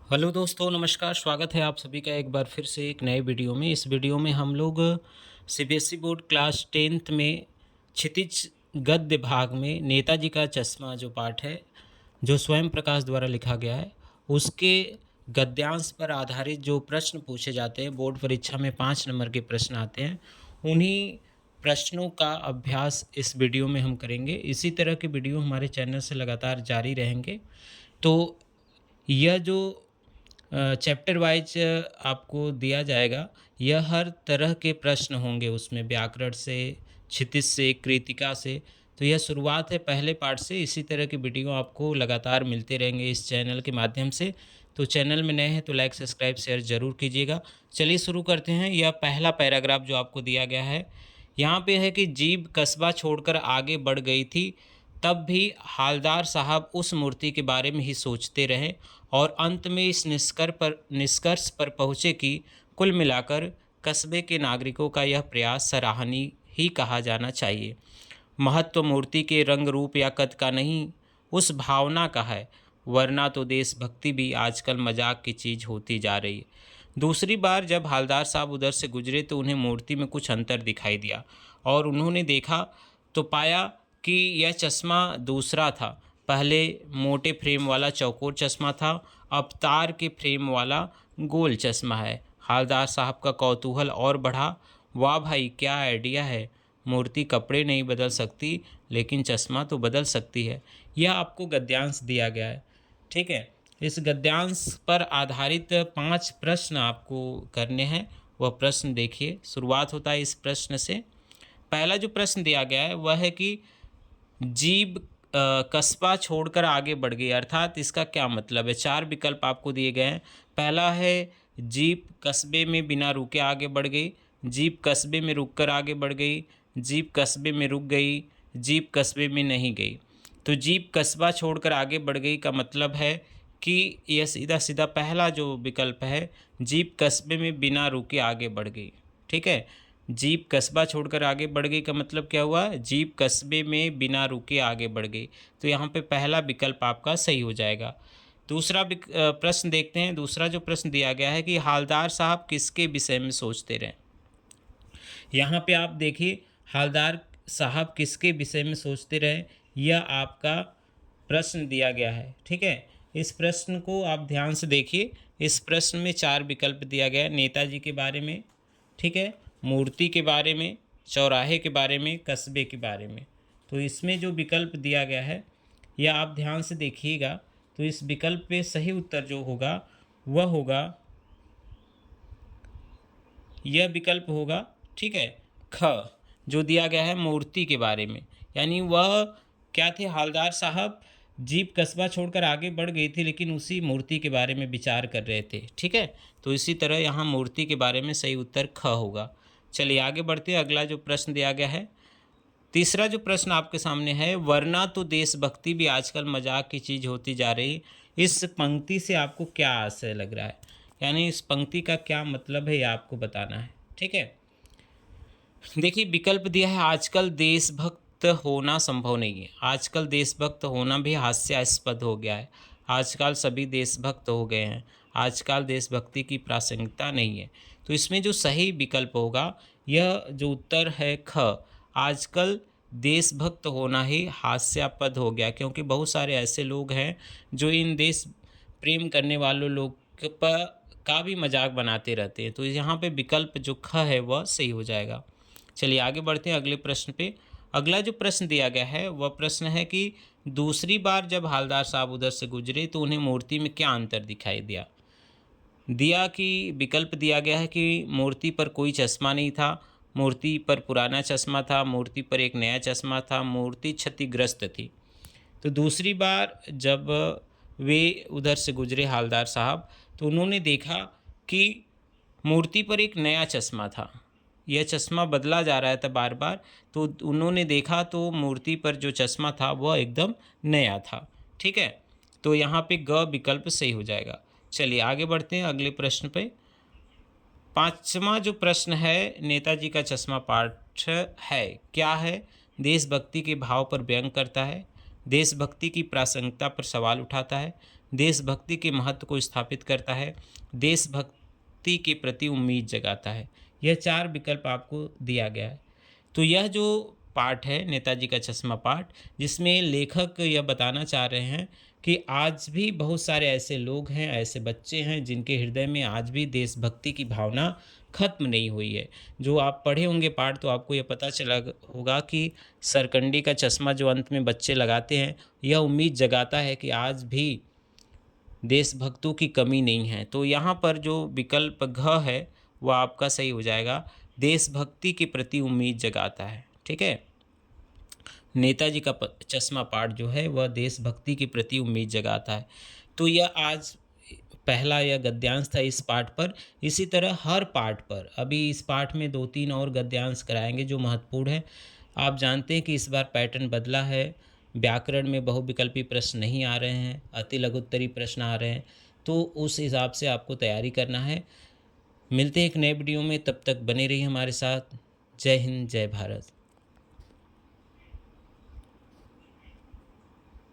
Hello दोस्तों, नमस्कार। स्वागत है आप सभी का एक बार फिर से एक नए वीडियो में। इस वीडियो में हम लोग सीबीएसई बोर्ड क्लास 10th में क्षितिज गद्य भाग में नेताजी का चश्मा जो पाठ है, जो स्वयं प्रकाश द्वारा लिखा गया है, उसके गद्यांश पर आधारित जो प्रश्न पूछे जाते हैं, बोर्ड परीक्षा में 5 नंबर के प्रश्न आते हैं, उन्हीं प्रश्नों का अभ्यास इस वीडियो में हम करेंगे। इसी तरह के वीडियो हमारे चैनल से लगातार जारी रहेंगे। तो यह जो चैप्टर वाइज आपको दिया जाएगा, यह हर तरह के प्रश्न होंगे उसमें, व्याकरण से, क्षितिज से, कृतिका से। तो यह शुरुआत है पहले पार्ट से। इसी तरह की वीडियो आपको लगातार मिलते रहेंगे इस चैनल के माध्यम से। तो चैनल में नए हैं तो लाइक, सब्सक्राइब, शेयर ज़रूर कीजिएगा। चलिए शुरू करते हैं। यह पहला पैराग्राफ जो आपको दिया गया है, यहाँ पे है कि जीभ कस्बा छोड़कर आगे बढ़ गई थी, तब भी हालदार साहब उस मूर्ति के बारे में ही सोचते रहे और अंत में इस निष्कर्ष पर पहुँचे कि कुल मिलाकर कस्बे के नागरिकों का यह प्रयास सराहनीय ही कहा जाना चाहिए। महत्व मूर्ति के रंग रूप या कद का नहीं, उस भावना का है, वरना तो देशभक्ति भी आजकल मजाक की चीज़ होती जा रही है। दूसरी बार जब हालदार साहब उधर से गुजरे तो उन्हें मूर्ति में कुछ अंतर दिखाई दिया और उन्होंने देखा तो पाया कि यह चश्मा दूसरा था। पहले मोटे फ्रेम वाला चौकोर चश्मा था, अब तार के फ्रेम वाला गोल चश्मा है। हालदार साहब का कौतूहल और बढ़ा। वाह भाई, क्या आइडिया है! मूर्ति कपड़े नहीं बदल सकती, लेकिन चश्मा तो बदल सकती है। यह आपको गद्यांश दिया गया है, ठीक है। इस गद्यांश पर आधारित 5 प्रश्न आपको करने हैं। वह प्रश्न देखिए। शुरुआत होता है इस प्रश्न से। पहला जो प्रश्न दिया गया है वह है कि जीभ कस्बा छोड़कर आगे बढ़ गई, अर्थात इसका क्या मतलब है। 4 विकल्प आपको दिए गए हैं। पहला है जीभ कस्बे में बिना रुके आगे बढ़ गई, जीभ कस्बे में रुककर आगे बढ़ गई, जीभ कस्बे में रुक गई, जीभ कस्बे में नहीं गई। तो जीभ कस्बा छोड़कर आगे बढ़ गई का मतलब है कि यह सीधा सीधा पहला जो विकल्प है, जीभ कस्बे में बिना रुके आगे बढ़ गई, ठीक है। जीप कस्बा छोड़कर आगे बढ़ गई का मतलब क्या हुआ? जीप कस्बे में बिना रुके आगे बढ़ गई। तो यहाँ पे पहला विकल्प आपका सही हो जाएगा। दूसरा प्रश्न देखते हैं। दूसरा जो प्रश्न दिया गया है कि हालदार साहब किसके विषय में सोचते रहे। यहाँ पे आप देखिए, हालदार साहब किसके विषय में सोचते रहे, यह आपका प्रश्न दिया गया है, ठीक है। इस प्रश्न को आप ध्यान से देखिए। इस प्रश्न में 4 विकल्प दिया गया है। नेताजी के बारे में, ठीक है, मूर्ति के बारे में, चौराहे के बारे में, कस्बे के बारे में। तो इसमें जो विकल्प दिया गया है, यह आप ध्यान से देखिएगा। तो इस विकल्प पे सही उत्तर जो होगा वह होगा, यह विकल्प होगा, ठीक है, ख, जो दिया गया है मूर्ति के बारे में। यानी वह क्या थे, हालदार साहब जीप कस्बा छोड़कर आगे बढ़ गई थी, लेकिन उसी मूर्ति के बारे में विचार कर रहे थे, ठीक है। तो इसी तरह यहाँ मूर्ति के बारे में सही उत्तर ख होगा। चलिए आगे बढ़ते हैं। अगला जो प्रश्न दिया गया है, तीसरा जो प्रश्न आपके सामने है, वरना तो देशभक्ति भी आजकल मजाक की चीज़ होती जा रही। इस पंक्ति से आपको क्या आशय लग रहा है, यानी इस पंक्ति का क्या मतलब है, ये आपको बताना है, ठीक है। देखिए विकल्प दिया है, आजकल देशभक्त होना संभव नहीं है। आजकल देशभक्त होना भी हास्यास्पद हो गया है। आजकल सभी देशभक्त हो गए हैं। आजकल देशभक्ति की प्रासंगिकता नहीं है। तो इसमें जो सही विकल्प होगा, यह जो उत्तर है ख, आजकल देशभक्त होना ही हास्यास्पद हो गया, क्योंकि बहुत सारे ऐसे लोग हैं जो इन देश प्रेम करने वालों लोग पर का भी मजाक बनाते रहते हैं। तो यहाँ पे विकल्प जो ख है वह सही हो जाएगा। चलिए आगे बढ़ते हैं अगले प्रश्न पे। अगला जो प्रश्न दिया गया है वह प्रश्न है कि दूसरी बार जब हालदार साहब उधर से गुजरे तो उन्हें मूर्ति में क्या अंतर दिखाई दिया। दिया कि विकल्प दिया गया है कि मूर्ति पर कोई चश्मा नहीं था, मूर्ति पर पुराना चश्मा था, मूर्ति पर एक नया चश्मा था, मूर्ति क्षतिग्रस्त थी। तो दूसरी बार जब वे उधर से गुजरे हालदार साहब, तो उन्होंने देखा कि मूर्ति पर एक नया चश्मा था। यह चश्मा बदला जा रहा था बार बार। तो उन्होंने देखा तो मूर्ति पर जो चश्मा था वह एकदम नया था, ठीक है। तो यहाँ पे ग विकल्प सही हो जाएगा। चलिए आगे बढ़ते हैं अगले प्रश्न पे। पांचवा जो प्रश्न है, नेताजी का चश्मा पाठ है, क्या है। देशभक्ति के भाव पर व्यंग करता है, देशभक्ति की प्रासंगिकता पर सवाल उठाता है, देशभक्ति के महत्व को स्थापित करता है, देशभक्ति के प्रति उम्मीद जगाता है। यह 4 विकल्प आपको दिया गया है। तो यह जो पाठ है नेताजी का चश्मा पाठ, जिसमें लेखक यह बताना चाह रहे हैं कि आज भी बहुत सारे ऐसे लोग हैं, ऐसे बच्चे हैं जिनके हृदय में आज भी देशभक्ति की भावना खत्म नहीं हुई है। जो आप पढ़े होंगे पाठ तो आपको यह पता चला होगा कि सरकंडी का चश्मा जो अंत में बच्चे लगाते हैं, यह उम्मीद जगाता है कि आज भी देशभक्तों की कमी नहीं है। तो यहाँ पर जो विकल्प घ है वह आपका सही हो जाएगा, देशभक्ति के प्रति उम्मीद जगाता है। ठीक है, नेताजी का चश्मा पाठ जो है वह देशभक्ति के प्रति उम्मीद जगाता है। तो यह आज पहला यह गद्यांश था इस पाठ पर। इसी तरह हर पाठ पर अभी इस पाठ में 2-3 और गद्यांश कराएंगे जो महत्वपूर्ण है। आप जानते हैं कि इस बार पैटर्न बदला है, व्याकरण में बहुविकल्पी प्रश्न नहीं आ रहे हैं, अति लघुत्तरी प्रश्न आ रहे हैं। तो उस हिसाब से आपको तैयारी करना है। मिलते हैं एक नए वीडियो में, तब तक बने रहिए हमारे साथ। जय हिंद, जय भारत।